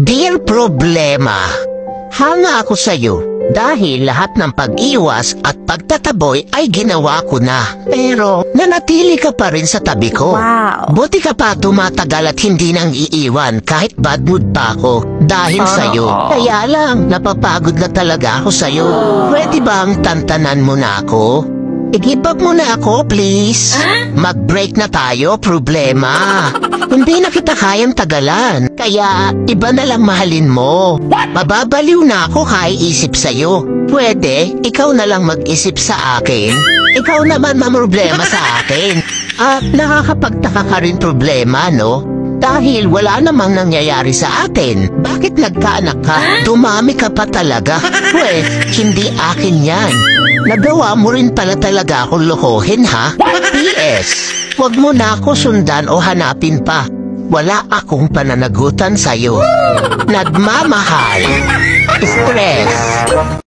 Dear Problema, hanga ako sa'yo dahil lahat ng pag-iwas at pagtataboy ay ginawa ko na. Pero nanatili ka pa rin sa tabi ko. Wow. Buti ka pa tumatagal at hindi nang iiwan kahit bad mood pa ako dahil sa'yo. Kaya lang, napapagod na talaga ako sa'yo. Pwede bang tantanan mo na ako? I-give up mo na ako, please. Mag-break na tayo, Problema. Hindi na kita kayang tagalan. Kaya, iba na lang mahalin mo. Mababaliw na ako kaiisip sa'yo. Pwede, ikaw na lang mag-isip sa akin. Ikaw naman mamroblema sa akin. At nakakapagtaka ka rin, Problema, no? Dahil wala namang nangyayari sa atin. Bakit nagkaanak ka? Dumami ka pa talaga. Pwes, hindi akin yan. Nagawa mo rin pala talaga akong lokohin, ha? P.S. Huwag mo na ako sundan o hanapin pa. Wala akong pananagutan sa'yo. Nagmamahal. Stress.